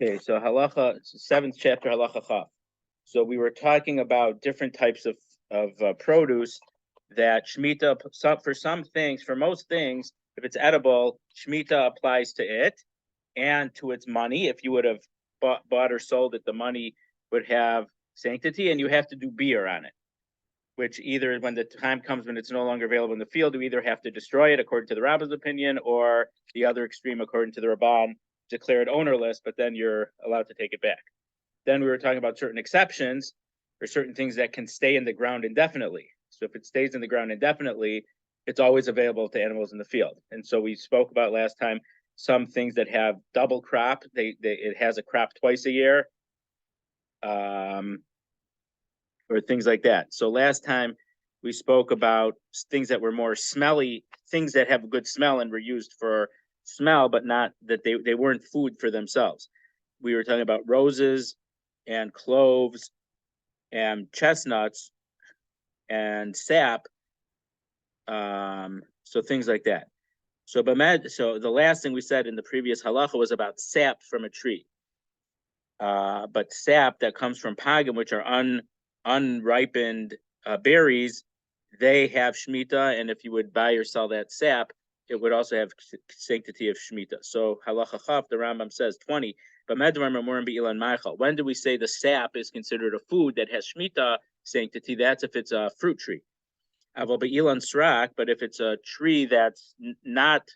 Okay, so halacha, seventh chapter, halacha chaf. So we were talking about different types of produce that Shmita, for some things, for most things, if it's edible, Shmita applies to it and to its money. If you would have bought or sold it, the money would have sanctity, and you have to do beer on it, which either when the time comes when it's no longer available in the field, you either have to destroy it according to the Rabbi's opinion, or the other extreme according to the Rabban, declare it ownerless, but then you're allowed to take it back. Then we were talking about certain exceptions or certain things that can stay in the ground indefinitely. So if it stays in the ground indefinitely, it's always available to animals in the field. And so we spoke about last time some things that have double crop. It has a crop twice a year, or things like that. So last time we spoke about things that were more smelly, things that have a good smell and were used for smell, but not that they weren't food for themselves. We were talking about roses and cloves and chestnuts and sap, so things like that. So the last thing we said in the previous halacha was about sap from a tree. But sap that comes from pagam, which are unripened berries, they have Shmita, and if you would buy or sell that sap, it would also have sanctity of Shmita. So halacha chaf, the Rambam says 20. But when do we say the sap is considered a food that has Shmita sanctity? That's if it's a fruit tree. But if it's a tree that's not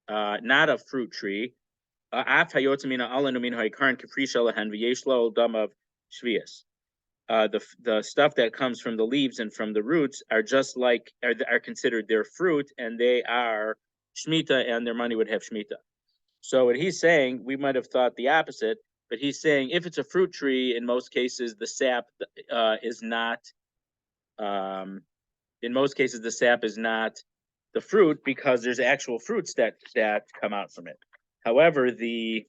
a fruit tree, the stuff that comes from the leaves and from the roots are just like are considered their fruit, and they are shmita, and their money would have shmita. So what he's saying, we might have thought the opposite, but he's saying if it's a fruit tree, in most cases the sap is not. In most cases, the sap is not the fruit because there's actual fruits that come out from it. However, if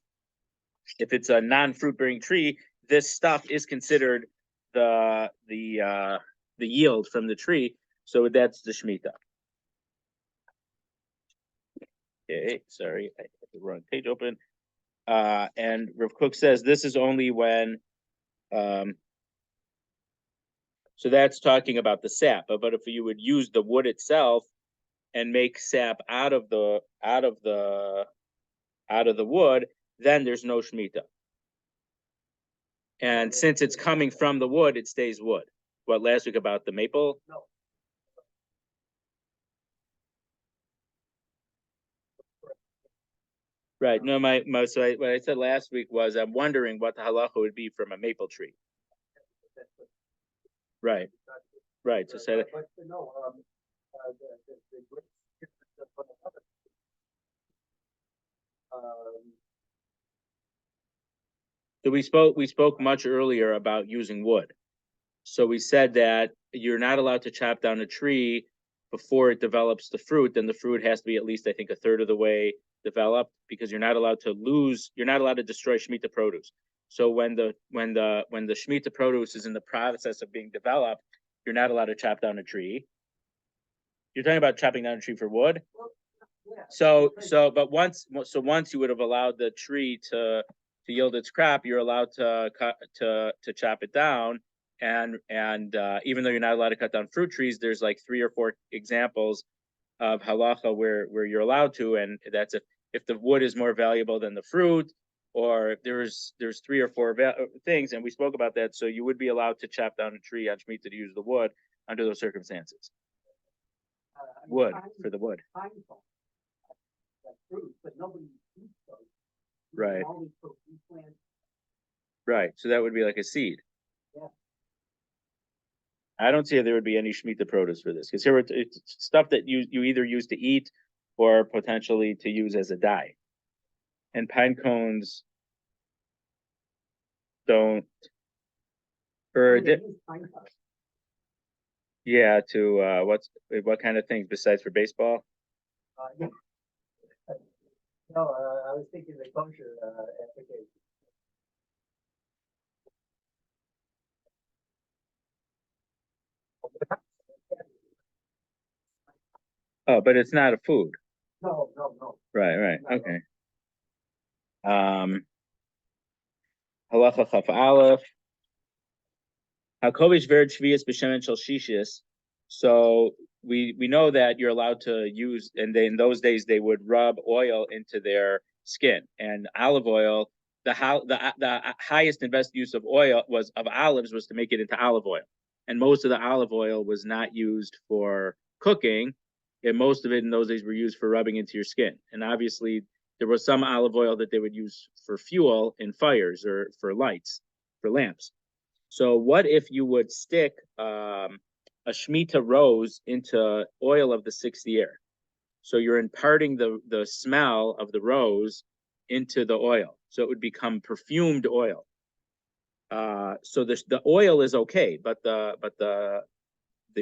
it's a non-fruit bearing tree, this stuff is considered the yield from the tree. So that's the Shmita. Okay, sorry, I had the wrong page open. And Rav Kook says this is only when, so that's talking about the sap. But if you would use the wood itself and make sap out of the wood, then there's no Shmita. And since it's coming from the wood, it stays wood. What last week about the maple? No. Right. No, what I said last week was I'm wondering what the halacha would be from a maple tree. Right. Right. So say that. So we spoke much earlier about using wood. So we said that you're not allowed to chop down a tree before it develops the fruit. Then the fruit has to be at least, I think, a third of the way developed, because you're not allowed to destroy Shmita produce. So when the Shmita produce is in the process of being developed, you're not allowed to chop down a tree. You're talking about chopping down a tree for wood. But once you would have allowed the tree to yield its crop, you're allowed to chop it down. And even though you're not allowed to cut down fruit trees, there's like 3 or 4 examples of halacha where you're allowed to, and that's if the wood is more valuable than the fruit, or there's 3 or 4 things, and we spoke about that. So you would be allowed to chop down a tree on Shmita to use the wood under those circumstances. Wood for the wood. Right. Right. So that would be like a seed. Yeah. I don't see if there would be any Shmita produce for this, because here it's stuff that you either use to eat or potentially to use as a dye. And pine cones don't, or yeah, to what kind of things besides for baseball? Yeah. No, I was thinking the kosher application. Oh, but it's not a food. No. Right. Okay. Halacha Chaf Aleph. Hakovish Vered Shvius B'Shemen Shel Shishis. So we know that you're allowed to use, and they, in those days they would rub oil into their skin, and olive oil. The highest and best use of oil was of olives was to make it into olive oil, and most of the olive oil was not used for cooking, and most of it in those days were used for rubbing into your skin. And obviously there was some olive oil that they would use for fuel in fires or for lights, for lamps. So what if you would stick a Shemitah rose into oil of the sixth year? So you're imparting the smell of the rose into the oil. So it would become perfumed oil. So the oil is okay, but the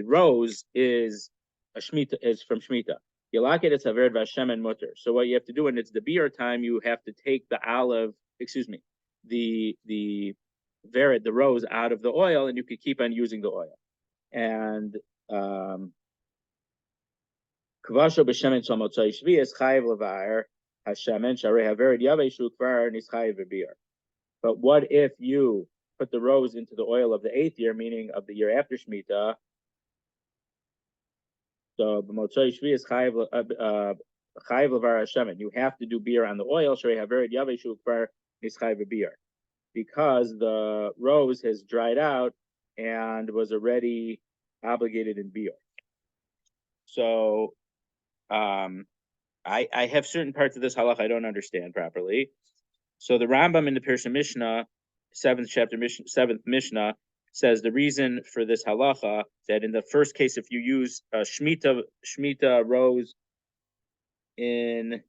rose is a Shemitah, is from Shemitah. Yalaket it's Havered Vashem and Mutter. So what you have to do when it's the beer time, you have to take the vered, the rose out of the oil, and you could keep on using the oil. And Kavasho b'shemen shel motzai shvi is chayiv levayer hashemen sharei havered yavei shukvar nischayiv v'bir. But what if you put the rose into the oil of the eighth year, meaning of the year after Shemitah? So b'motzai shvi is chayiv levayer hashemen. You have to do beer on the oil. Sharei havered yavei shukvar nischayiv v'bir, because the rose has dried out and was already obligated in beer. So I have certain parts of this halach I don't understand properly. So the Rambam in the Pirush Mishnah, 7th Mishnah, says the reason for this halacha that in the first case, if you use a Shmitta rose in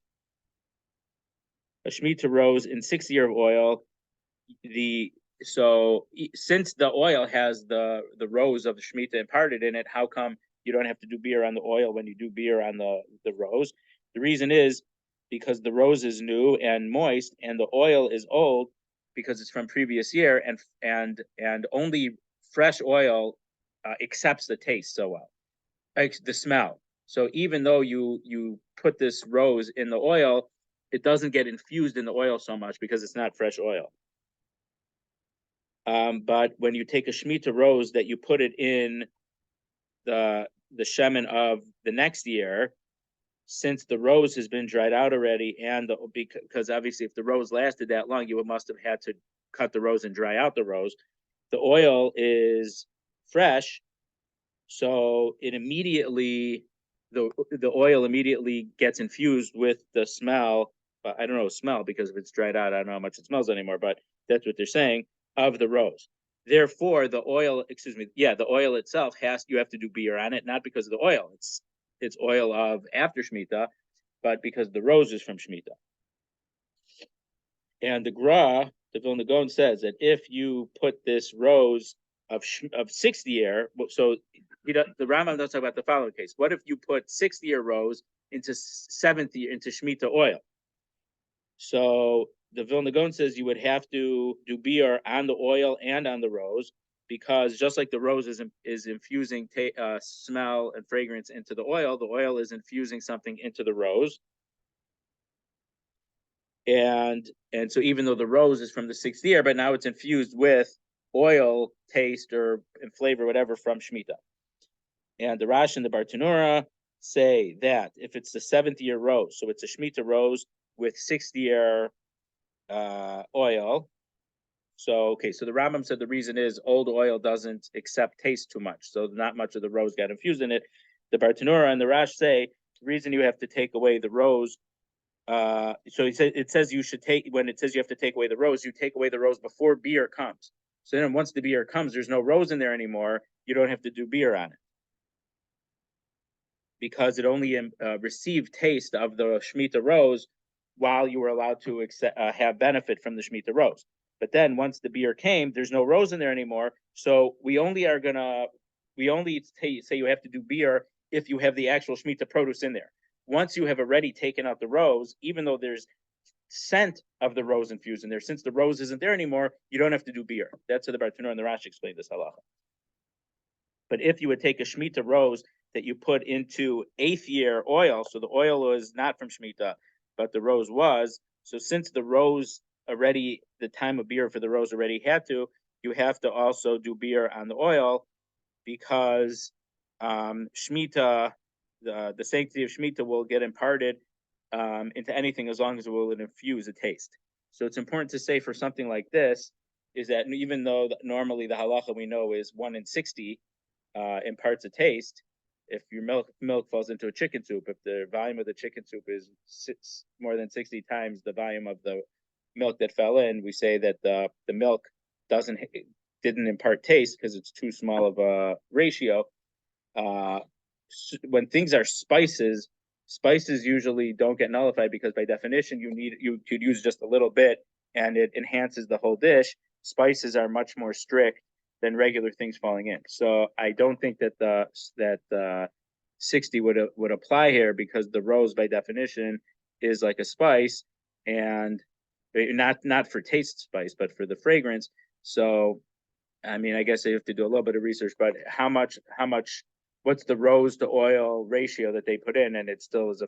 6 year of oil, since the oil has the rose of the Shemitah imparted in it, how come you don't have to do beer on the oil when you do beer on the rose? The reason is because the rose is new and moist, and the oil is old because it's from previous year, and only fresh oil accepts the taste so well, the smell. So even though you put this rose in the oil, it doesn't get infused in the oil so much because it's not fresh oil. But when you take a Shemitah rose that you put it in the shemen of the next year, since the rose has been dried out already, and because obviously if the rose lasted that long, you must have had to cut the rose and dry out the rose. The oil is fresh, so it immediately the oil immediately gets infused with the smell. I don't know smell because if it's dried out, I don't know how much it smells anymore. But that's what they're saying of the rose. Therefore, the oil itself you have to do beer on it, not because of the oil. It's oil of after Shemitah, but because the rose is from Shemitah. And the Vilna Gaon says that if you put this rose of sixth year, so the Rambam does talk about the following case. What if you put sixth year rose into seventh year into Shemitah oil? So the Vilna Gaon says you would have to do beer on the oil and on the rose, because just like the rose is infusing smell and fragrance into the oil is infusing something into the rose. And so even though the rose is from the sixth year, but now it's infused with oil taste or flavor, whatever, from Shemitah. And the Rash and the Bartanura say that if it's the seventh year rose, so it's a Shemitah rose with sixth year oil. So the Rambam said the reason is old oil doesn't accept taste too much, so not much of the rose got infused in it. The Bartanura and the Rash say the reason you have to take away the rose. So it says you should take, when it says you have to take away the rose, you take away the rose before beer comes. So then once the beer comes, there's no rose in there anymore. You don't have to do beer on it, because it only received taste of the Shemitah rose while you were allowed to have benefit from the Shemitah rose. But then once the beer came, there's no rose in there anymore. So we only say you have to do beer if you have the actual Shemitah produce in there. Once you have already taken out the rose, even though there's scent of the rose infused in there, since the rose isn't there anymore, you don't have to do beer. That's how the Bartanura and the Rashi explained this halacha. But if you would take a Shemitah rose that you put into eighth year oil, so the oil was not from Shemitah, but the rose was, so since the rose already the time of beer for the rose already had to, you have to also do beer on the oil because Shmita, the sanctity of Shmita will get imparted into anything as long as it will infuse a taste. So it's important to say for something like this is that even though normally the halacha we know is 1 in 60 imparts a taste, if your milk falls into a chicken soup, if the volume of the chicken soup is more than 60 times the volume of the milk that fell in, we say that the milk didn't impart taste because it's too small of a ratio. When things are spices usually don't get nullified because by definition you could use just a little bit and it enhances the whole dish. Spices are much more strict than regular things falling in. So I don't think that the 60 would apply here because the rose by definition is like a spice and not for taste spice, but for the fragrance. So, I mean, I guess I have to do a little bit of research, but how much, what's the rose to oil ratio that they put in, and it still is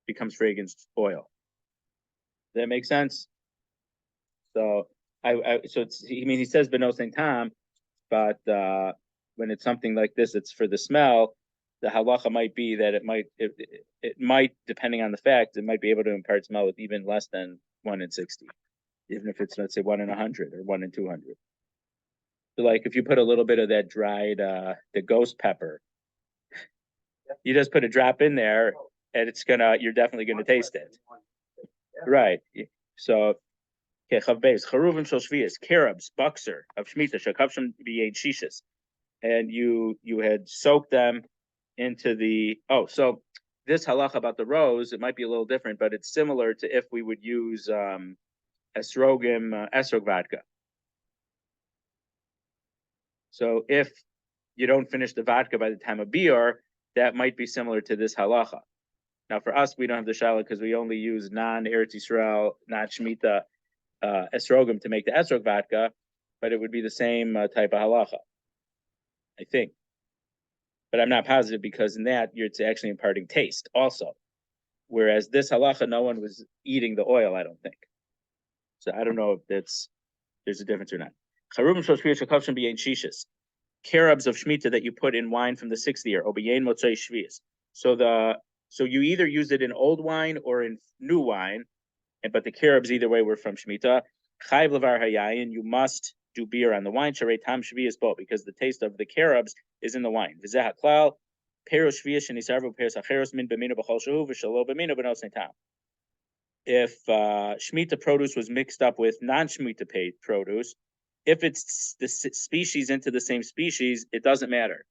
becomes fragranced oil. Does that make sense? So he says benosing tam, but when it's something like this, it's for the smell. The halacha might be that it might, depending on the fact, it might be able to impart smell with even less than 1 in 60, even if it's, let's say, 1 in 100 or 1 in 200. So like if you put a little bit of that dried the ghost pepper, you just put a drop in there and you're definitely gonna taste it. Right. So charuvim shel shvius, carobs, buxer of Shmita, shakavshim b'yein shishas, and you had soaked them into so this halacha about the rose, it might be a little different, but it's similar to if we would use esrog vodka. So if you don't finish the vodka by the time of bior, that might be similar to this halacha. Now for us, we don't have the shala because we only use non-Eretz Yisrael, not Shmita esrogim to make the esrog vodka, but it would be the same type of halacha, I think. But I'm not positive because in that it's actually imparting taste also. Whereas this halacha, no one was eating the oil, I don't think. So I don't know if there's a difference or not. Charubim shel shvius shekavshim b'yein shishas, carobs of Shmita that you put in wine from the 6th year, or b'yein motzei shvius. So you either use it in old wine or in new wine, but the carobs either way were from Shmita. Chayv levar hayayin, you must do beer on the wine, sharei tam shvius bo, because the taste of the carobs is in the wine. V'zeh haklal, peros shvius shenisarvu peros acheros min b'minu b'chol shehu v'shalo b'minu b'nos tam. If Shmita produce was mixed up with non-Shmita produce, if it's the species into the same species, it doesn't matter.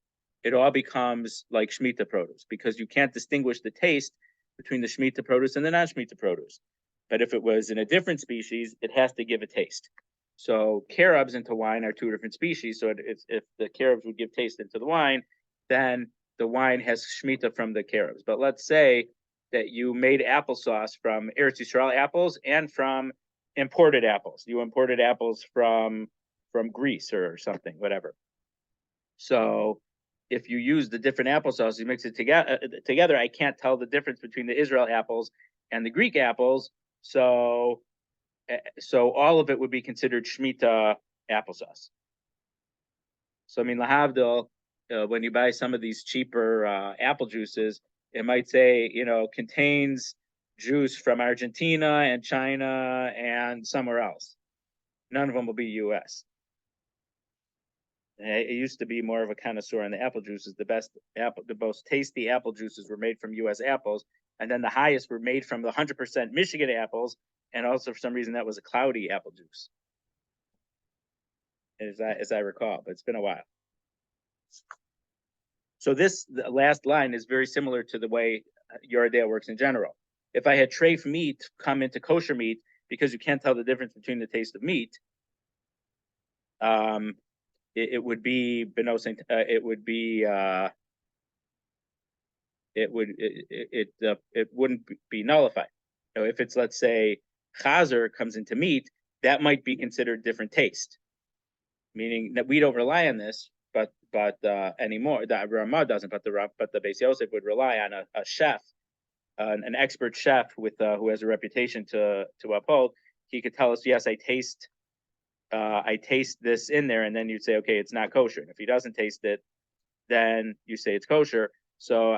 It all becomes like Shmita produce because you can't distinguish the taste between the Shmita produce and the non-Shmita produce. But if it was in a different species, it has to give a taste. So carobs into wine are 2 different species. So if the carobs would give taste into the wine, then the wine has Shmita from the carobs. But let's say that you made applesauce from Eretz Yisrael apples and from imported apples. You imported apples from Greece or something, whatever. So if you use the different applesauce, you mix it together, I can't tell the difference between the Israel apples and the Greek apples. So all of it would be considered Shmita applesauce. So I mean, lahavdil, when you buy some of these cheaper apple juices, it might say, contains juice from Argentina and China and somewhere else. None of them will be U.S. It used to be more of a connoisseur on the apple juices. The most tasty apple juices were made from U.S. apples, and then the highest were made from the 100% Michigan apples, and also for some reason that was a cloudy apple juice, as I recall. But it's been a while. So the last line is very similar to the way Yoredale works in general. If I had treif meat come into kosher meat, because you can't tell the difference between the taste of meat, it would be benosing. It wouldn't be nullified. If it's, let's say, chazer comes into meat, that might be considered different taste, meaning that we don't rely on this, but anymore. The Ramah doesn't, but the Beis Yosef would rely on a chef, an expert chef with who has a reputation to uphold. he could tell us, yes, I taste this in there, and then you'd say, okay, it's not kosher. And if he doesn't taste it, then you say it's kosher. So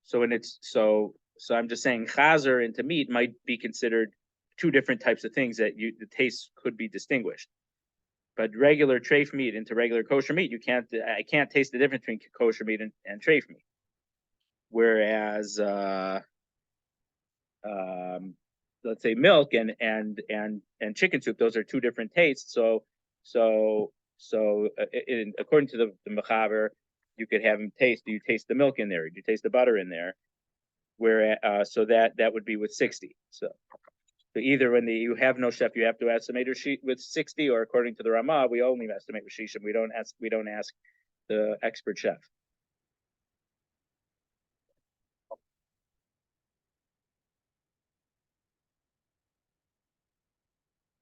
so I'm just saying chazer into meat might be considered two different types of things that the taste could be distinguished. But regular treif meat into regular kosher meat, I can't taste the difference between kosher meat and treif meat. Whereas let's say milk and chicken soup, those are two different tastes. According to the mechaber, you could have him taste. Do you taste the milk in there? Do you taste the butter in there? Where so that would be with 60. So either when you have no chef, you have to estimate with 60, or according to the Ramah, we only estimate with shishim. We don't ask the expert chef.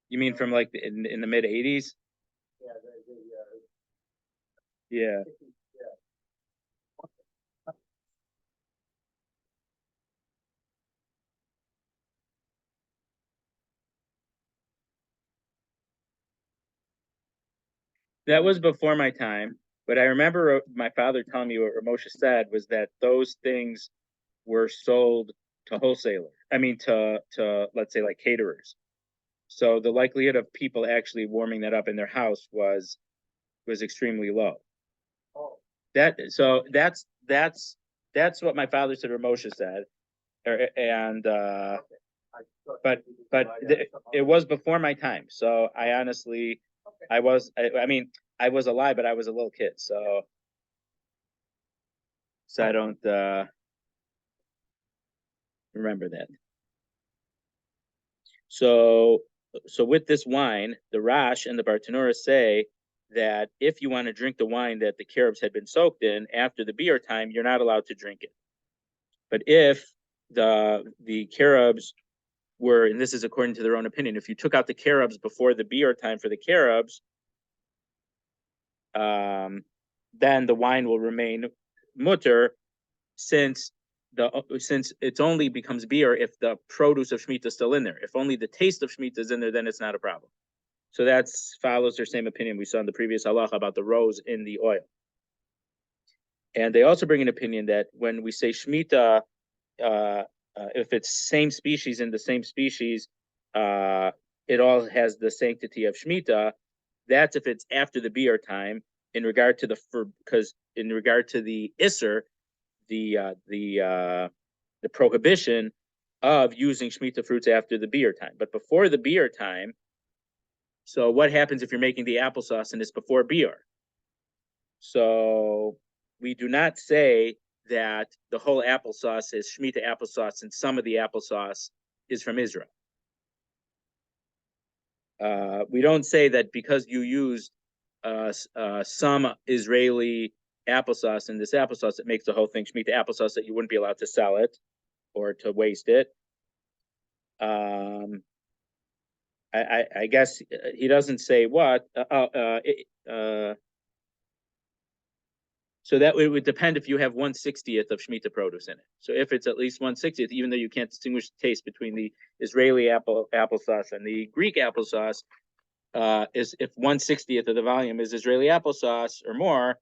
You mean from like in the mid 80s? Yeah. That was before my time, but I remember my father telling me what Ramosha said was that those things were sold to wholesalers. I mean, to let's say like caterers. So the likelihood of people actually warming that up in their house was extremely low. That's what my father said. Ramosha said, and but it was before my time. So I honestly, I mean, I was alive, but I was a little kid, so I don't remember that. So with this wine, the Rash and the Bartanura say that if you want to drink the wine that the carobs had been soaked in after the beer time, you're not allowed to drink it. But if the carobs were, and this is according to their own opinion, if you took out the carobs before the beer time for the carobs, then the wine will remain mutter, since it only becomes beer if the produce of Shmitta is still in there. If only the taste of Shmitta is in there, then it's not a problem. So that follows their same opinion we saw in the previous halacha about the rose in the oil. And they also bring an opinion that when we say Shmitta, if it's same species in the same species, it all has the sanctity of Shmitta. That's if it's after the beer time. In regard to because in regard to the Isser, the prohibition of using Shmitta fruits after the beer time. But before the beer time, so what happens if you're making the applesauce and it's before beer? So we do not say that the whole applesauce is Shmitta applesauce and some of the applesauce is from Israel. We don't say that because you used some Israeli applesauce in this applesauce, it makes the whole thing Shmitta applesauce, that you wouldn't be allowed to sell it or to waste it. I guess he doesn't say what. So that it would depend if you have 1/60th of Shmitta produce in it. So if it's at least 1/60th, even though you can't distinguish the taste between the Israeli applesauce and the Greek applesauce, is if 1/60th of the volume is Israeli applesauce or more,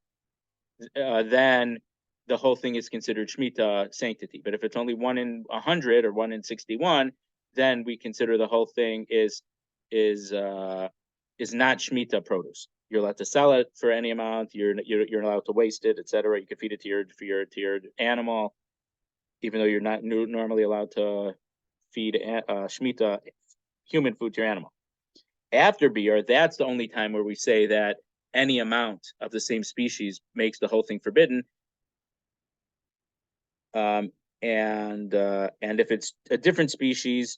then the whole thing is considered Shmitta sanctity. But if it's only 1 in 100 or 1 in 61, then we consider the whole thing is not Shmitta produce. You're allowed to sell it for any amount. You're allowed to waste it, etc. You can feed it to your animal, even though you're not normally allowed to feed Shmitta human food to your animal. After beer, that's the only time where we say that any amount of the same species makes the whole thing forbidden. And if it's a different species,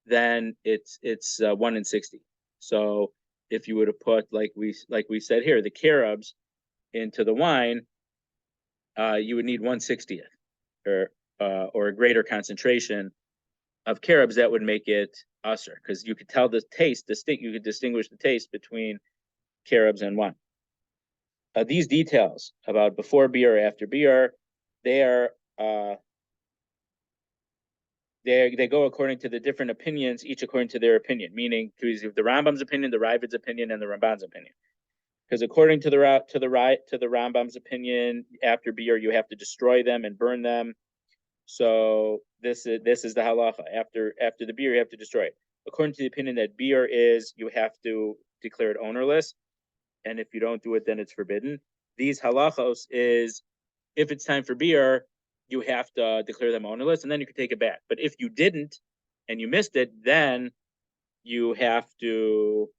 then it's 1 in 60. So if you were to put, like we said here, the carobs into the wine, you would need 1/60th or a greater concentration of carobs. That would make it usser, because you could tell the taste distinct. You could distinguish the taste between carobs and wine. These details about before beer or after beer, they are they go according to the different opinions, each according to their opinion, meaning to the Rambam's opinion, the Ravid's opinion, and the Ramban's opinion. Because according to the Rambam's opinion, after beer you have to destroy them and burn them. So this is the halacha. After the beer you have to destroy it. According to the opinion that beer is, you have to declare it ownerless, and if you don't do it, then it's forbidden. These halachos is, if it's time for beer, you have to declare them ownerless, and then you can take it back. But if you didn't and you missed it, then you have to.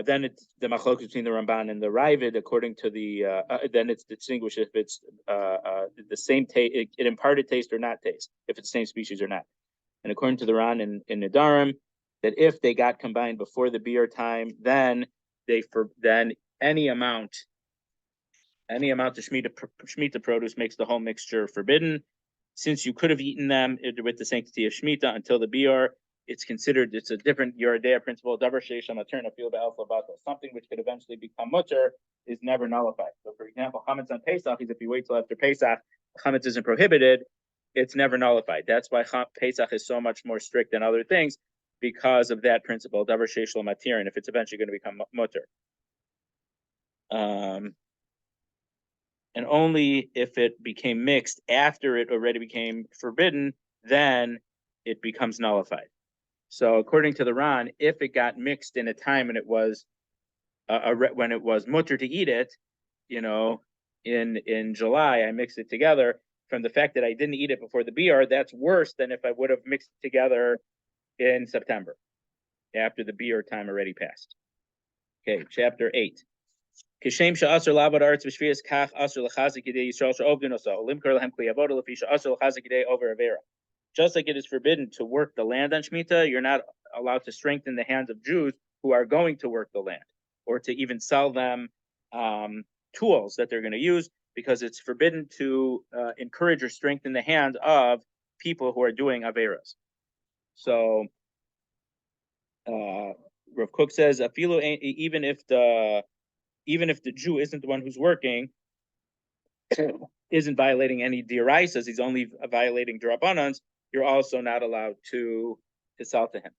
Then it's the machlokes between the Ramban and the Ravid. According to the, then it's distinguished if it's the same taste, it imparted taste or not taste, if it's the same species or not. And according to the Ran in Nidarim, that if they got combined before the beer time, then any amount of Shmitta produce makes the whole mixture forbidden. Since you could have eaten them with the sanctity of Shmitta until the beer, it's a different Yeridea principle. Davar sheish hamatir nafil be'alfa batel. Something which could eventually become mutter is never nullified. So, for example, chametz on Pesach is if you wait till after Pesach, chametz isn't prohibited. It's never nullified. That's why Pesach is so much more strict than other things, because of that principle. Davar sheish hamatir, and if it's eventually going to become mutter. And only if it became mixed after it already became forbidden, then it becomes nullified. So according to the Ran, if it got mixed in a time when it was mutter to eat it, in July, I mixed it together. From the fact that I didn't eat it before the BR, that's worse than if I would have mixed it together in September, after the BR time already passed. Okay, chapter 8. Kishem she'asur lavad aretz v'shvius kach asur l'chazik yidei Yisrael she'ovdin osa olimkar lehem kli avoda lefi she'asur l'chazik yidei over avera. Just like it is forbidden to work the land on Shmita, you're not allowed to strengthen the hands of Jews who are going to work the land, or to even sell them tools that they're going to use, because it's forbidden to encourage or strengthen the hand of people who are doing averas. So Rav Kook says, even if the Jew isn't the one who's working, isn't violating any diraisas, he's only violating drabanans, you're also not allowed to sell to him.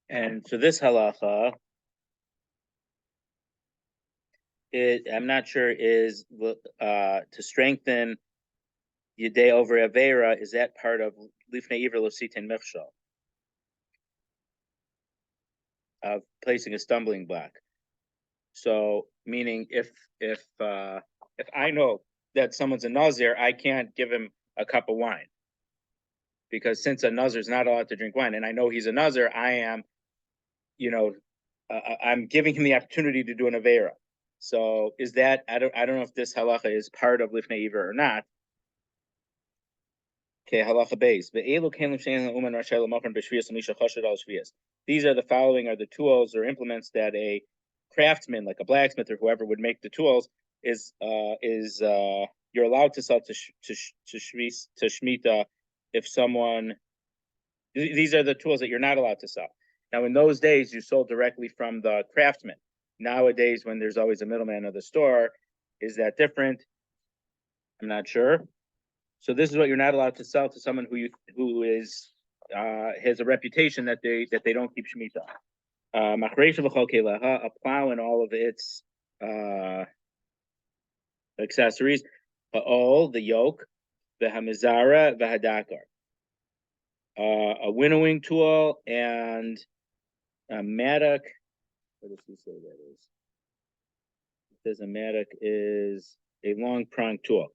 And for this halacha, I'm not sure is to strengthen Yedei over Avera, is that part of Lifnei Iver Lositin Michshal, of placing a stumbling block? So, meaning if I know that someone's a Nazir, I can't give him a cup of wine, because since a Nazir is not allowed to drink wine, and I know he's a Nazir, I am, I'm giving him the opportunity to do an Avera. So is that, I don't know if this halacha is part of Lifnei Iver or not. Okay, halacha beis. These are the following are the tools or implements that a craftsman, like a blacksmith or whoever would make the tools, is you're allowed to sell to Shmita if someone, these are the tools that you're not allowed to sell. Now, in those days, you sold directly from the craftsman. Nowadays, when there's always a middleman of the store, is that different? I'm not sure. So this is what you're not allowed to sell to someone who is has a reputation that they don't keep Shmita. A plow and all of its accessories, all the yoke, the hamizara, the hadakar, a winnowing tool, and a mattock. What does he say that is? It says a mattock is a long pronged tool.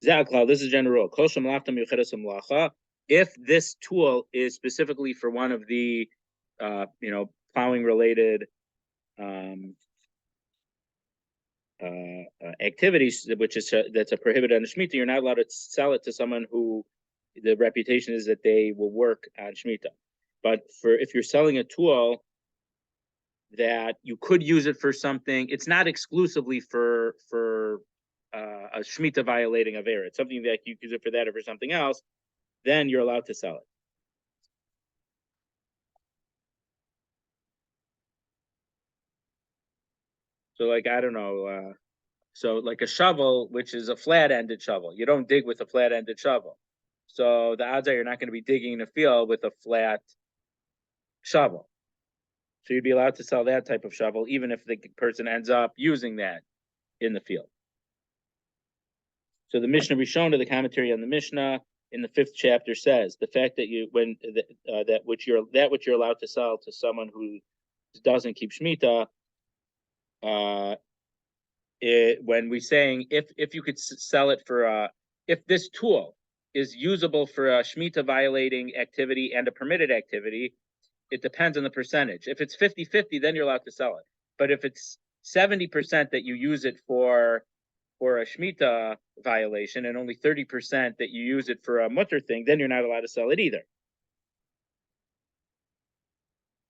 This is general rule. If this tool is specifically for one of the plowing related activities, which is that's a prohibited on Shmita, you're not allowed to sell it to someone who the reputation is that they will work on Shmita. But if you're selling a tool that you could use it for something, it's not exclusively for a Shmita violating Avera. It's something that you use it for that or for something else, then you're allowed to sell it. So like, I don't know, so like a shovel, which is a flat-ended shovel. You don't dig with a flat-ended shovel. So the odds are you're not going to be digging in a field with a flat shovel. So you'd be allowed to sell that type of shovel, even if the person ends up using that in the field. So the Mishnah Rishona, the commentary on the Mishnah in the 5th chapter says the fact that that which you're allowed to sell to someone who doesn't keep Shmita, when we're saying if you could sell it for if this tool is usable for a Shmita violating activity and a permitted activity, it depends on the percentage. If it's 50-50, then you're allowed to sell it. But if it's 70% that you use it for a Shmita violation and only 30% that you use it for a mutter thing, then you're not allowed to sell it either.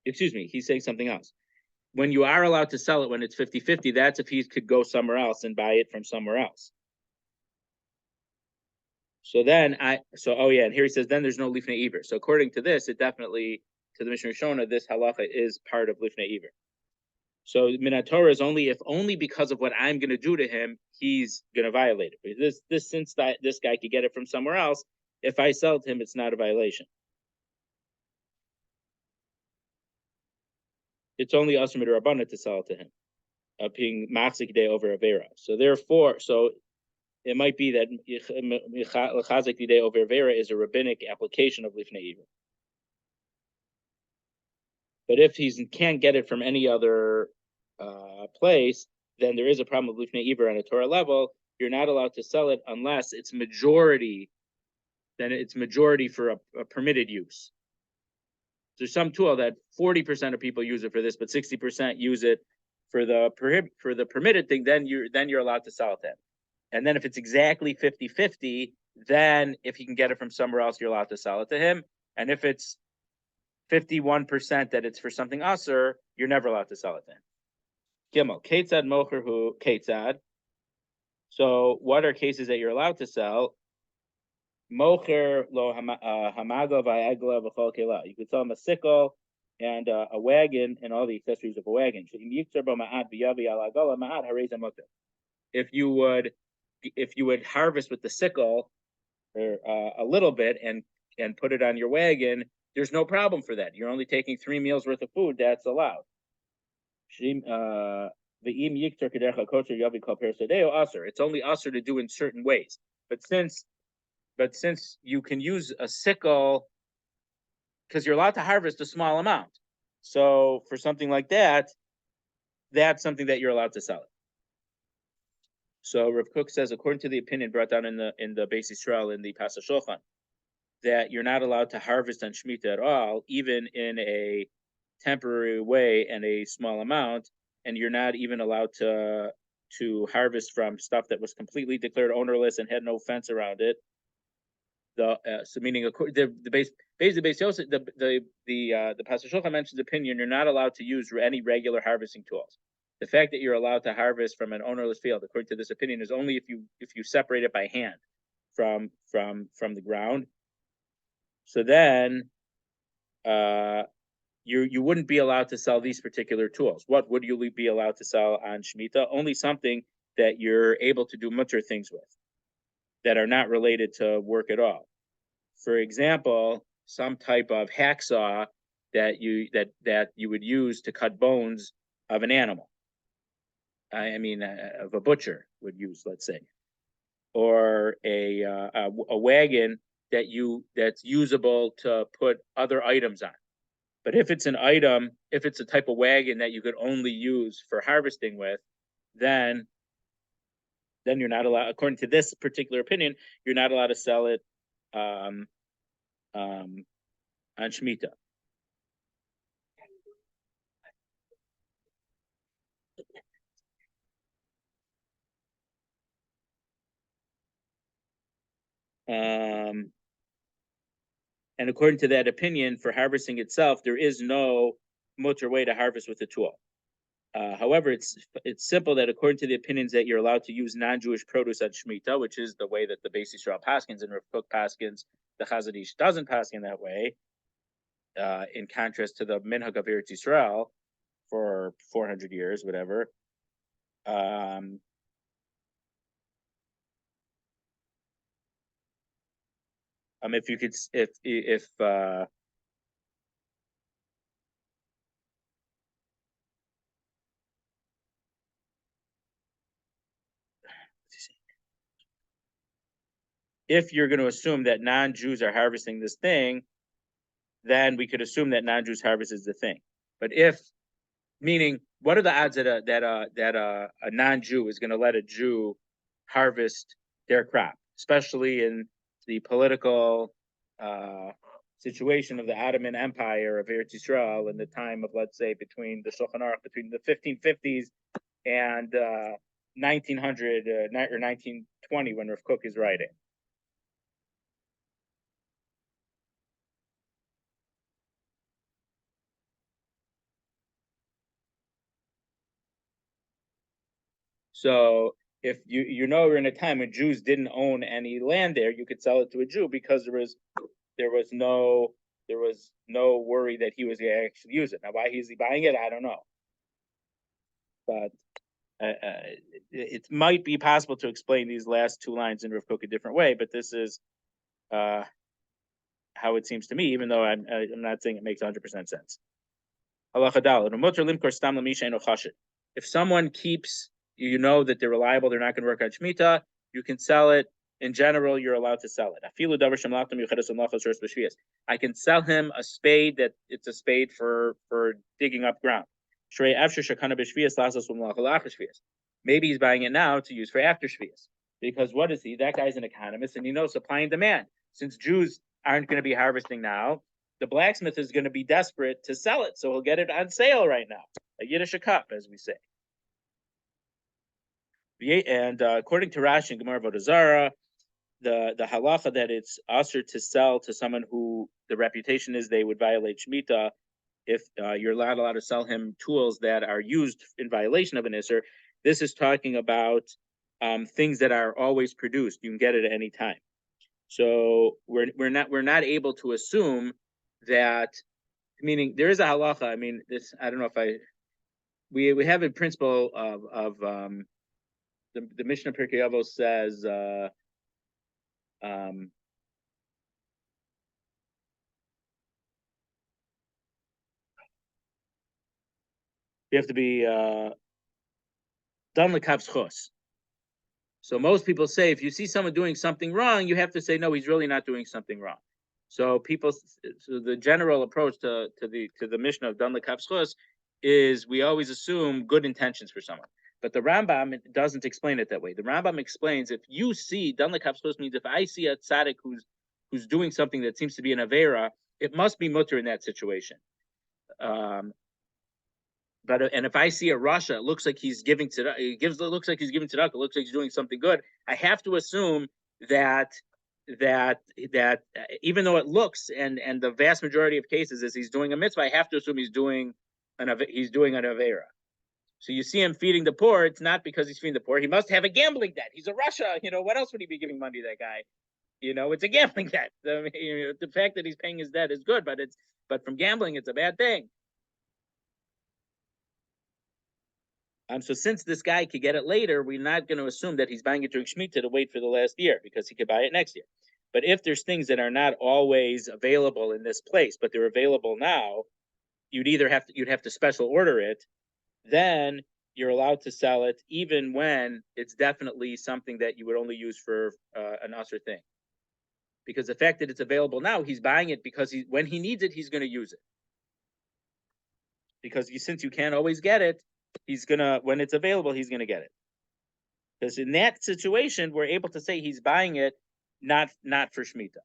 Excuse me, he's saying something else. When you are allowed to sell it when it's 50-50, that's if he could go somewhere else and buy it from somewhere else. So then and here he says, then there's no lifnei iver. So according to this, it definitely, to the Mishnah Rishona, this halacha is part of lifnei iver. So Minatorah is only because of what I'm going to do to him, he's going to violate it. But since this guy could get it from somewhere else, if I sell it to him, it's not a violation. It's only asur midrabanan to sell it to him, being machzik day over avera. So therefore, it might be that lechazik day over avera is a rabbinic application of lifnei iver. But if he can't get it from any other place, then there is a problem with lifnei iver on a Torah level. You're not allowed to sell it unless it's majority. Then it's majority for a permitted use. There's some tool that 40% of people use it for this, but 60% use it for the permitted thing. Then you're allowed to sell it then. And then if it's exactly 50-50, then if you can get it from somewhere else, you're allowed to sell it to him. And if it's 51% that it's for something asur, you're never allowed to sell it then. Gimel, Ketzad Mocher Hu Ketzad. So what are cases that you're allowed to sell? Mocher lo hamaga v'agla v'chol kela. You could sell him a sickle and a wagon and all the accessories of a wagon. If you would harvest with the sickle or a little bit and put it on your wagon, there's no problem for that. You're only taking 3 meals worth of food. That's allowed. It's only asur to do in certain ways. But since you can use a sickle, because you're allowed to harvest a small amount, so for something like that, that's something that you're allowed to sell it. So Rav Kook says, according to the opinion brought down in the Beis Yisrael in the Pasach Shulchan, that you're not allowed to harvest on Shmita at all, even in a temporary way and a small amount, and you're not even allowed to harvest from stuff that was completely declared ownerless and had no fence around it. So meaning the Pasach Shulchan mentions opinion, you're not allowed to use any regular harvesting tools. The fact that you're allowed to harvest from an ownerless field, according to this opinion, is only if you separate it by hand from the ground. So then you wouldn't be allowed to sell these particular tools. What would you be allowed to sell on Shmita? Only something that you're able to do mutter things with that are not related to work at all. For example, some type of hacksaw that you would use to cut bones of an animal. Of a butcher would use, let's say, or a wagon that's usable to put other items on. But if it's a type of wagon that you could only use for harvesting with, then you're not allowed, according to this particular opinion, you're not allowed to sell it um, on Shmita. And according to that opinion, for harvesting itself, there is no mutter way to harvest with a tool. However, it's simple that according to the opinions that you're allowed to use non-Jewish produce at Shmita, which is the way that the Beis Yisrael paskins and Rav Kook paskins, the Chazon Ish doesn't paskin that way. In contrast to the minhag of Eretz Yisrael for 400 years, whatever. If you could, if you're going to assume that non-Jews are harvesting this thing, then we could assume that non-Jews harvest is the thing. But meaning, what are the odds that a non-Jew is going to let a Jew harvest their crop, especially in the political situation of the Ottoman Empire of Eretz Yisrael in the time of, let's say, between the Shulchan Aruch, between the 1550s and 1900 or 1920 when Rav Kook is writing. So if we're in a time when Jews didn't own any land there, you could sell it to a Jew because there was no worry that he was going to actually use it. Now, why is he buying it? I don't know, but it might be possible to explain these last two lines in Rav Kook a different way. But this is how it seems to me, even though I'm not saying it makes 100% sense. If someone keeps, that they're reliable, they're not going to work on Shmita, you can sell it. In general, you're allowed to sell it. I can sell him a spade that it's a spade for digging up ground. Maybe he's buying it now to use for after Shvias. Because what is he? That guy's an economist, and he knows supply and demand. Since Jews aren't going to be harvesting now, the blacksmith is going to be desperate to sell it, so he'll get it on sale right now. A Yiddish cup, as we say. And according to Rashi and Gemara Avodah Zarah, the halacha that it's usher to sell to someone who the reputation is they would violate Shmita, if you're not allowed to sell him tools that are used in violation of an isser. This is talking about things that are always produced. You can get it at any time. So we're not able to assume that, meaning there is a halacha. I mean, this, I don't know if we have a principle of the Mishnah Pirkei Avos says you have to be done lekavs chos. So most people say if you see someone doing something wrong, you have to say no, he's really not doing something wrong. So the general approach to the Mishnah of dan lekavs chos is we always assume good intentions for someone. But the Rambam doesn't explain it that way. The Rambam explains if you see dan lekavs chos means if I see a tzaddik who's doing something that seems to be an avera, it must be mutter in that situation. And if I see a Russia, it looks like he's giving tzedakah. It looks like he's giving tzedakah. It looks like he's doing something good. I have to assume that even though it looks and the vast majority of cases is he's doing a mitzvah, I have to assume he's doing an avera. So you see him feeding the poor. It's not because he's feeding the poor. He must have a gambling debt. He's a Russia. What else would he be giving money to that guy? It's a gambling debt. I mean, the fact that he's paying his debt is good, but from gambling, it's a bad thing. So since this guy could get it later, we're not going to assume that he's buying it during Shmitta to wait for the last year, because he could buy it next year. But if there's things that are not always available in this place, but they're available now, you'd have to special order it. Then you're allowed to sell it, even when it's definitely something that you would only use for an usher thing. Because the fact that it's available now, he's buying it because when he needs it, he's going to use it. Because since you can't always get it, when it's available, he's gonna get it. Because in that situation, we're able to say he's buying it not for Shmita.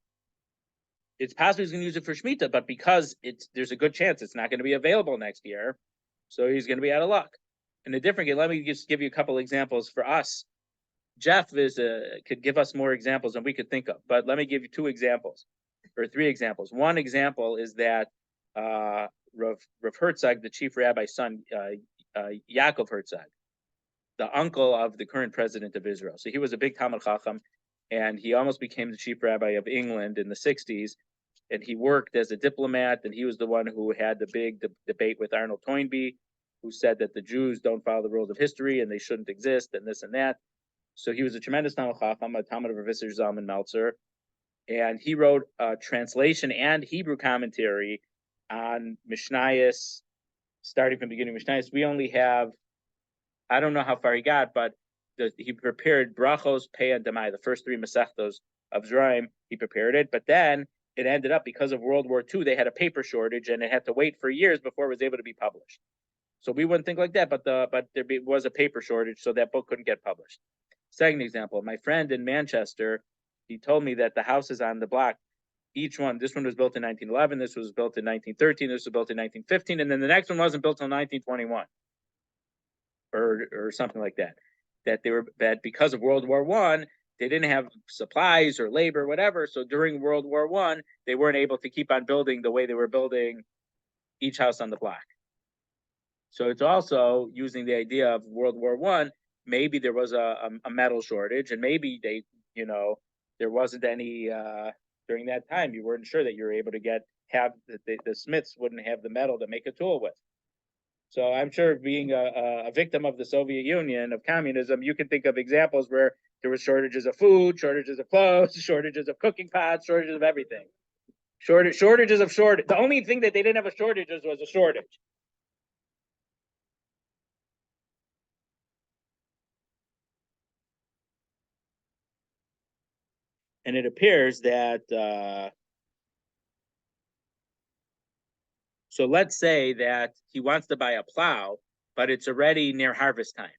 It's possible he's gonna use it for Shmita, but because there's a good chance it's not gonna be available next year, so he's gonna be out of luck. In a different game, let me just give you a couple examples for us. Jeff could give us more examples than we could think of, but let me give you 2 examples or 3 examples. One example is that Rav Herzog, the chief rabbi's son, Yaakov Herzog, the uncle of the current president of Israel. So he was a big Talmid Chacham, and he almost became the chief rabbi of England in the 60s. And he worked as a diplomat, and he was the one who had the big debate with Arnold Toynbee, who said that the Jews don't follow the rules of history and they shouldn't exist, and this and that. So he was a tremendous Talmid Chacham, a Talmid of Rav Isser Zalman Meltzer, and he wrote a translation and Hebrew commentary on Mishnayos, starting from the beginning of Mishnayos. We only have, I don't know how far he got, but he prepared Brachos, Pei, and Demai, the first 3 Masechtos of Zraim. He prepared it, but then it ended up, because of World War II, they had a paper shortage, and it had to wait for years before it was able to be published. So we wouldn't think like that, but there was a paper shortage, so that book couldn't get published. Second example, my friend in Manchester, he told me that the houses on the block, each one, this one was built in 1911, this was built in 1913, this was built in 1915, and then the next one wasn't built until 1921, or something like that. That because of World War I, they didn't have supplies or labor, whatever. So during World War I, they weren't able to keep on building the way they were building each house on the block. So it's also using the idea of World War I. Maybe there was a metal shortage, and maybe there wasn't any during that time. You weren't sure that you were able to have the smiths wouldn't have the metal to make a tool with. So I'm sure, being a victim of the Soviet Union, of communism, you can think of examples where there was shortages of food, shortages of clothes, shortages of cooking pots, shortages of everything. Shortages of shortage. The only thing that they didn't have a shortage was a shortage. And it appears that, so let's say that he wants to buy a plow, but it's already near harvest time.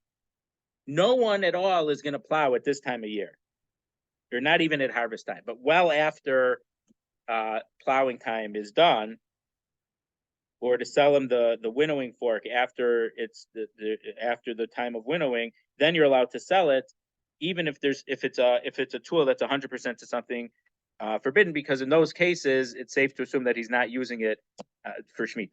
No one at all is going to plow at this time of year. They're not even at harvest time, but well after plowing time is done, or to sell them the winnowing fork after after the time of winnowing, then you're allowed to sell it, even if it's a tool that's 100% to something forbidden, because in those cases it's safe to assume that he's not using it for Shmita.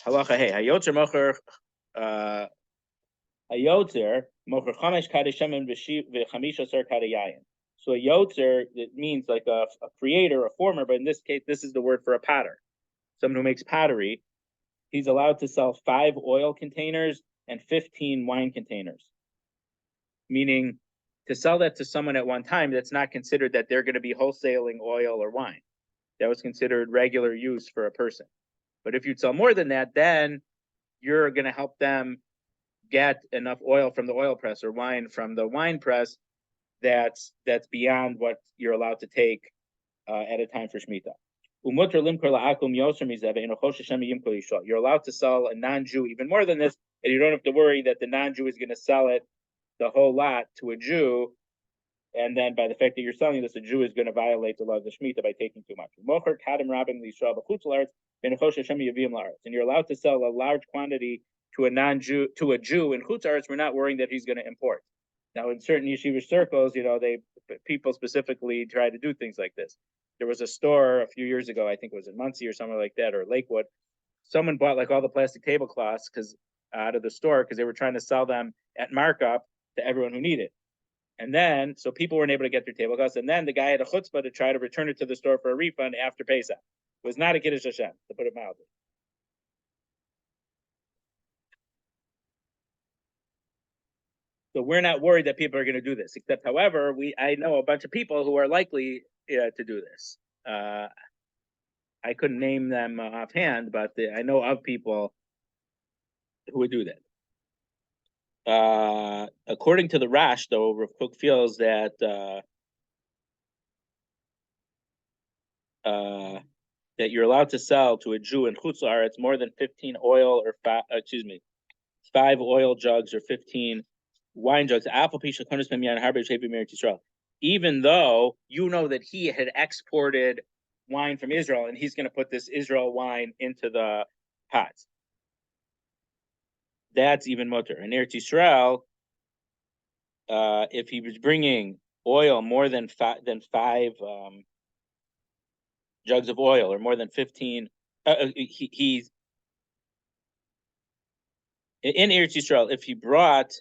Halacha hey, hayotzer mocher mocher chamesh kadeshemen v'chamisha ser kadeyayin. So a yotzer, it means like a creator, a former, but in this case, this is the word for a potter, someone who makes pottery. He's allowed to sell 5 oil containers and 15 wine containers. Meaning, to sell that to someone at one time, that's not considered that they're going to be wholesaling oil or wine. That was considered regular use for a person. But if you'd sell more than that, then you're going to help them get enough oil from the oil press or wine from the wine press that's beyond what you're allowed to take at a time for Shmita. You're allowed to sell a non-Jew even more than this, and you don't have to worry that the non-Jew is going to sell it, the whole lot, to a Jew, and then by the fact that you're selling this, a Jew is going to violate the law of the Shmita by taking too much. And you're allowed to sell a large quantity to a non-Jew, to a Jew in Chutz La'aretz. We're not worrying that he's going to import. Now, in certain yeshiva circles, people specifically try to do things like this. There was a store a few years ago, I think it was in Muncie or somewhere like that, or Lakewood. Someone bought like all the plastic tablecloths out of the store because they were trying to sell them at markup to everyone who needed. And then, so people weren't able to get their table costs. And then the guy had a chutzpah to try to return it to the store for a refund after Pesach. It was not a Kiddush Hashem, to put it mildly. So we're not worried that people are going to do this. Except, however, I know a bunch of people who are likely to do this. I couldn't name them offhand, but I know of people who would do that. According to the Rash, though, Rav Kook feels that that you're allowed to sell to a Jew in Chutz La'aretz more than 15 oil or 5 oil jugs or 15 wine jugs. Even though you know that he had exported wine from Israel and he's going to put this Israel wine into the pots. That's even mutter. In Eretz Yisrael, if he was bringing oil more than five jugs of oil or more than 15, he's in Eretz Yisrael. If he brought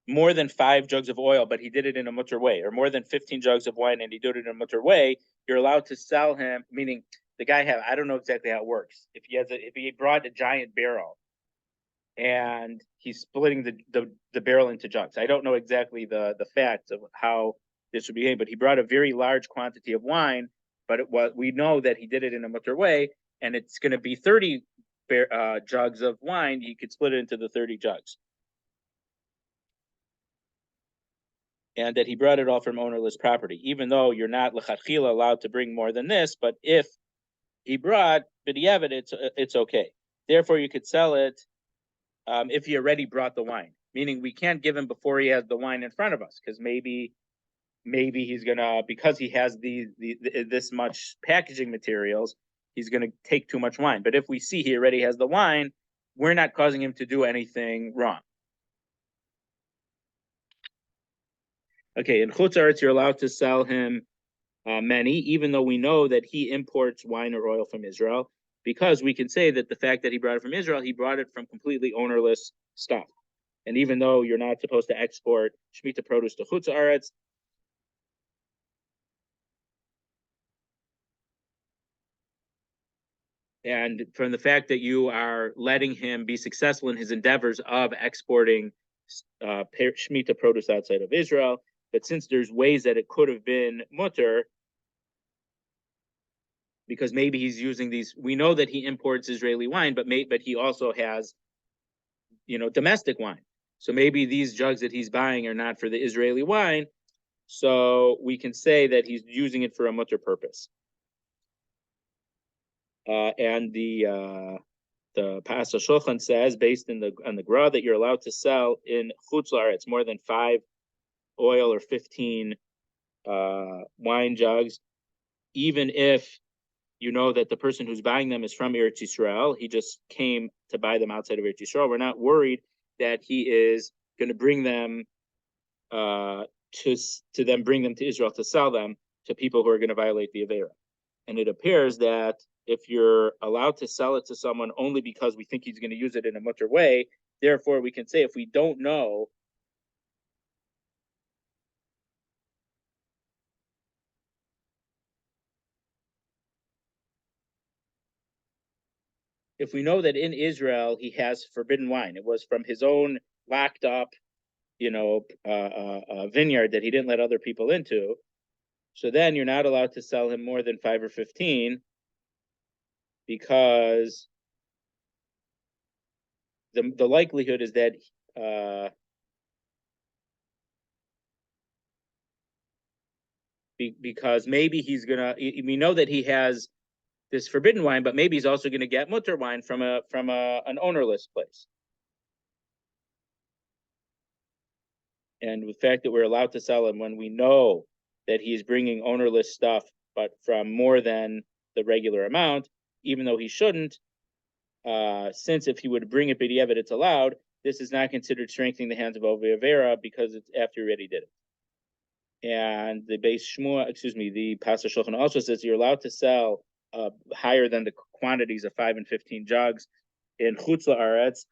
more than 5 jugs of oil, but he did it in a mutter way, or more than 15 jugs of wine and he did it in a mutter way, you're allowed to sell him. Meaning, the guy I don't know exactly how it works. If he brought a giant barrel and he's splitting the barrel into jugs. I don't know exactly the facts of how this would behave, but he brought a very large quantity of wine, but we know that he did it in a mutter way, and it's going to be 30 jugs of wine. He could split it into the 30 jugs. And that he brought it all from ownerless property, even though you're not lechatchila allowed to bring more than this, but if he brought b'diavad, it's okay. Therefore, you could sell it if he already brought the wine, meaning we can't give him before he has the wine in front of us, because maybe he's gonna, because he has this much packaging materials, he's gonna take too much wine. But if we see he already has the wine, we're not causing him to do anything wrong. Okay, in Chutz La'aretz, you're allowed to sell him many, even though we know that he imports wine or oil from Israel, because we can say that the fact that he brought it from Israel, he brought it from completely ownerless stuff. And even though you're not supposed to export Shmitta produce to Chutz La'aretz, and from the fact that you are letting him be successful in his endeavors of exporting Shmitta produce outside of Israel, but since there's ways that it could have been mutter, because maybe he's using these, we know that he imports Israeli wine, but he also has, domestic wine. So maybe these jugs that he's buying are not for the Israeli wine. So we can say that he's using it for a mutter purpose. And the Pasal Shulchan says, based on the Gra, that you're allowed to sell in Chutz La'aretz more than 5 oil or 15 wine jugs, even if you know that the person who's buying them is from Eretz Yisrael. He just came to buy them outside of Eretz Yisrael. We're not worried that he is going to bring them to bring them to Israel to sell them to people who are going to violate the Avera. And it appears that if you're allowed to sell it to someone only because we think he's going to use it in a mutter way, therefore we can say if we don't know if we know that in Israel he has forbidden wine, it was from his own locked up, vineyard that he didn't let other people into, so then you're not allowed to sell him more than 5 or 15, because the likelihood is that because maybe we know that he has this forbidden wine, but maybe he's also going to get mutter wine from an ownerless place. And the fact that we're allowed to sell him when we know that he's bringing ownerless stuff, but from more than the regular amount, even though he shouldn't, since if he would bring it b'diavad, it's allowed. This is not considered strengthening the hands of Avera because it's after he already did it. And the the Pasal Shulchan also says you're allowed to sell higher than the quantities of 5 and 15 jugs in Chutz La'aretz,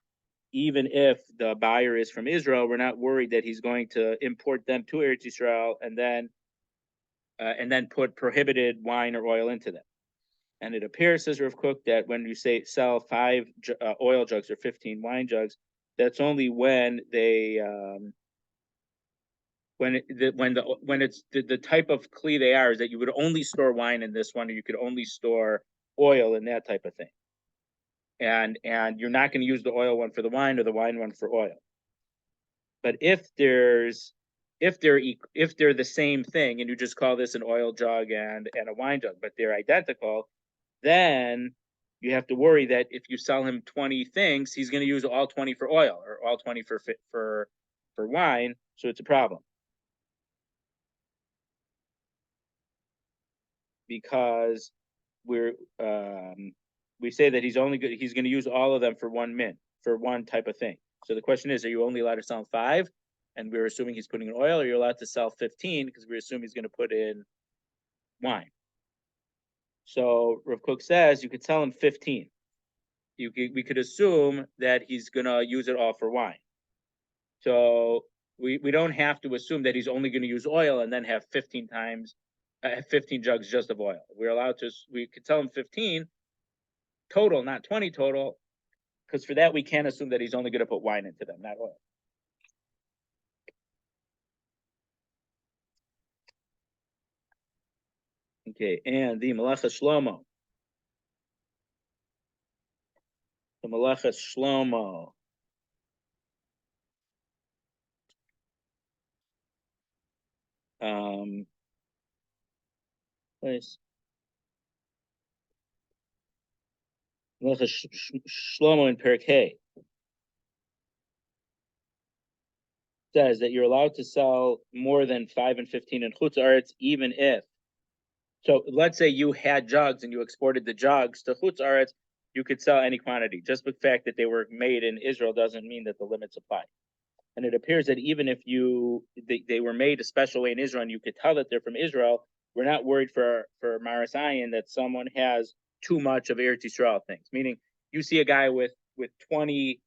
even if the buyer is from Israel, we're not worried that he's going to import them to Eretz Yisrael and then put prohibited wine or oil into them. And it appears, says Rav Kook, that when you say sell 5 oil jugs or 15 wine jugs, that's only when they when it's the type of kli they are, is that you would only store wine in this one, or you could only store oil in that type of thing. And you're not going to use the oil one for the wine or the wine one for oil. But if they're the same thing, and you just call this an oil jug and a wine jug, but they're identical, then you have to worry that if you sell him 20 things, he's going to use all 20 for oil or all 20 for wine. So it's a problem, because we say that he's going to use all of them for one type of thing. So the question is, are you only allowed to sell 5? And we're assuming he's putting in oil, or you're allowed to sell 15 because we assume he's going to put in wine. So Rav Kook says you could sell him 15. We could assume that he's going to use it all for wine. So we don't have to assume that he's only going to use oil and then have 15 jugs just of oil. We could tell him 15 total, not 20 total, because for that we can't assume that he's only going to put wine into them, not oil. Okay, and the Malacha Shlomo. The Malacha Shlomo. Place. Malacha Shlomo in Perek Hay says that you're allowed to sell more than 5 and 15 in Chutz Aretz, even if. So let's say you had jugs and you exported the jugs to Chutz Aretz, you could sell any quantity. Just the fact that they were made in Israel doesn't mean that the limits apply. And it appears that even if they were made a special way in Israel and you could tell that they're from Israel, we're not worried for Maras Ayin that someone has too much of Eretz Yisrael things. Meaning, you see a guy with 20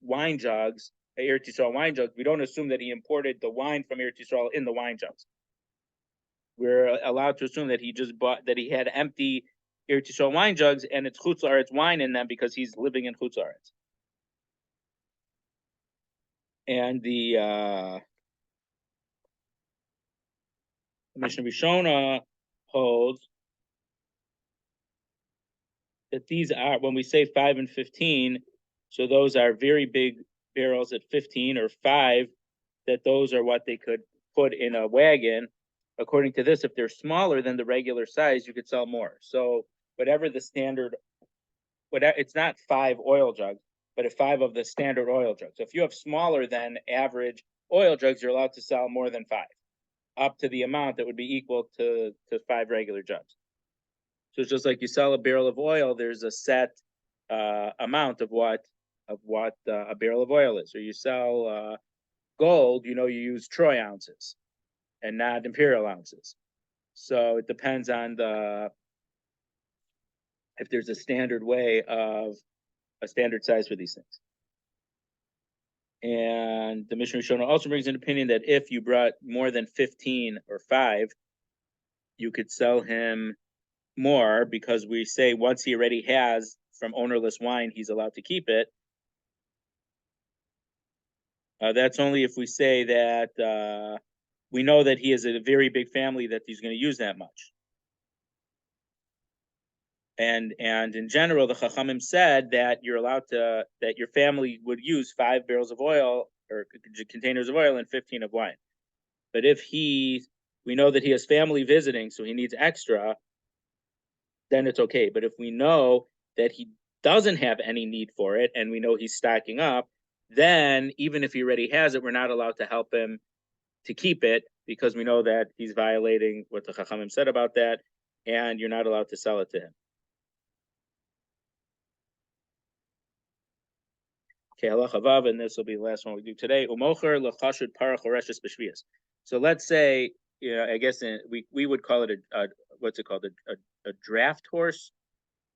wine jugs, Eretz Yisrael wine jugs. We don't assume that he imported the wine from Eretz Yisrael in the wine jugs. We're allowed to assume that he had empty Eretz Yisrael wine jugs and it's Chutz Aretz wine in them because he's living in Chutz Aretz. And the Mishnah Rishona holds that these are, when we say 5 and 15, so those are very big barrels at 15 or 5, that those are what they could put in a wagon. According to this, if they're smaller than the regular size, you could sell more. So whatever the standard, it's not 5 oil jugs, but 5 of the standard oil jugs. So if you have smaller than average oil jugs, you're allowed to sell more than 5, up to the amount that would be equal to 5 regular jugs. So it's just like you sell a barrel of oil, there's a set amount of what a barrel of oil is. Or you sell gold, you use troy ounces and not imperial ounces. So it depends on if there's a standard way of a standard size for these things. And the Mishnah Rishona also brings an opinion that if you brought more than 15 or 5, you could sell him more, because we say once he already has from ownerless wine, he's allowed to keep it. That's only if we say that we know that he has a very big family that he's going to use that much. And in general, the Chachamim said that you're allowed that your family would use 5 barrels of oil or containers of oil and 15 of wine. But if we know that he has family visiting, so he needs extra, then it's okay. But if we know that he doesn't have any need for it and we know he's stacking up, then even if he already has it, we're not allowed to help him to keep it, because we know that he's violating what the Chachamim said about that, and you're not allowed to sell it to him. Okay, halacha vav, and this will be the last one we do today. Umocher lechashud parach oreshes b'shvius. So let's say, I guess we would call it what's it called, a draft horse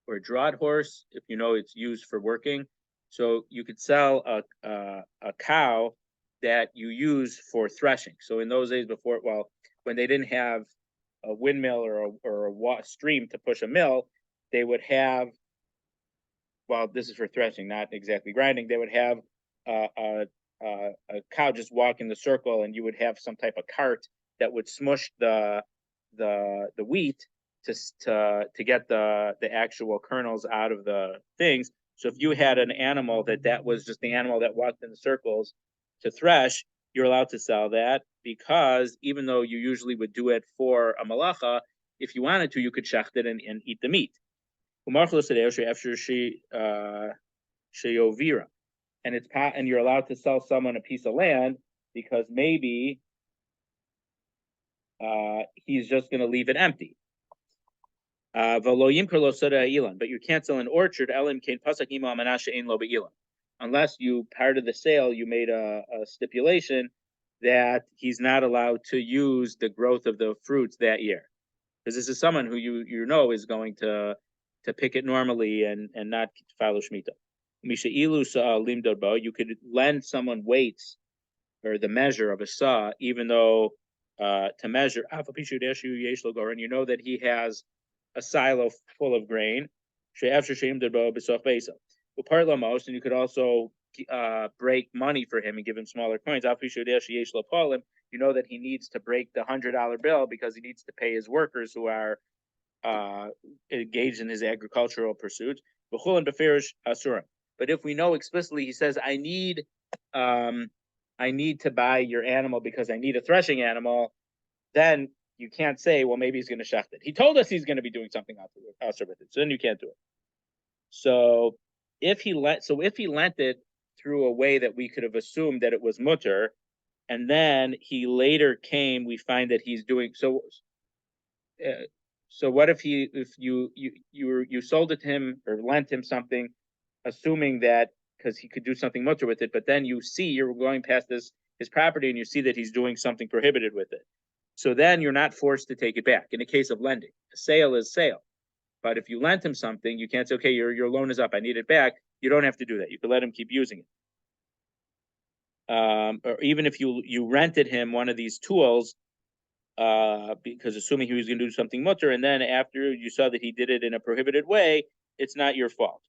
or a draught horse, if it's used for working. So you could sell a cow that you use for threshing. So in those days before, well, when they didn't have a windmill or a stream to push a mill, they would have, well, this is for threshing, not exactly grinding. They would have a cow just walk in the circle, and you would have some type of cart that would smush the wheat to get the actual kernels out of the things. So if you had an animal that was just the animal that walked in the circles to thresh, you're allowed to sell that, because even though you usually would do it for a malacha, if you wanted to, you could shecht it and eat the meat. And you're allowed to sell someone a piece of land because maybe he's just going to leave it empty. But you can't sell an orchard unless you, part of the sale, you made a stipulation that he's not allowed to use the growth of the fruits that year, because this is someone who you know is going to pick it normally and not follow Shmitta. You could lend someone weights or the measure of a saw, even though to measure, and you know that he has a silo full of grain. And you could also break money for him and give him smaller coins. You know that he needs to break the $100 bill because he needs to pay his workers who are engaged in his agricultural pursuits. But if we know explicitly, he says, I need to buy your animal because I need a threshing animal, then you can't say, well, maybe he's going to shecht it. He told us he's going to be doing something else with it, so then you can't do it. So if he lent it through a way that we could have assumed that it was mutter, and then he later came, we find that he's doing so. So what if you sold it to him or lent him something, assuming that because he could do something mutter with it, but then you're going past his property and you see that he's doing something prohibited with it. So then you're not forced to take it back. In the case of lending, a sale is sale. But if you lent him something, you can't say, okay, your loan is up, I need it back. You don't have to do that. You can let him keep using it. Or even if you rented him one of these tools, because assuming he was going to do something mutter, and then after you saw that he did it in a prohibited way, it's not your fault.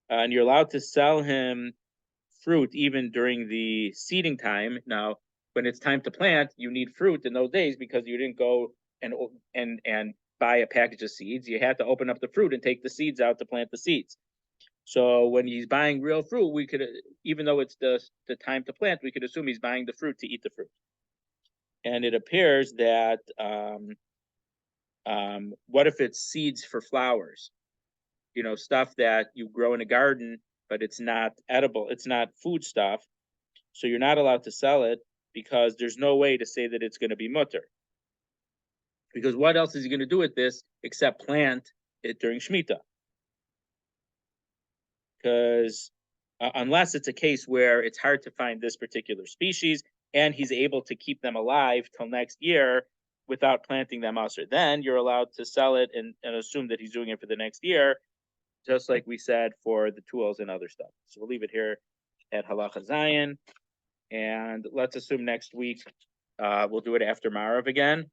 And you're allowed to sell him fruit even during the seeding time. Now, when it's time to plant, you need fruit in those days because you didn't go and buy a package of seeds. You had to open up the fruit and take the seeds out to plant the seeds. So when he's buying real fruit, we could, even though it's the time to plant, we could assume he's buying the fruit to eat the fruit. And it appears that what if it's seeds for flowers? You know, stuff that you grow in a garden, but it's not edible. It's not food stuff. So you're not allowed to sell it because there's no way to say that it's going to be mutter. Because what else is he going to do with this except plant it during Shmitta? Because unless it's a case where it's hard to find this particular species and he's able to keep them alive till next year without planting them usher, then you're allowed to sell it and assume that he's doing it for the next year, just like we said for the tools and other stuff. So we'll leave it here at Halacha Zayin, and let's assume next week we'll do it after Marav again.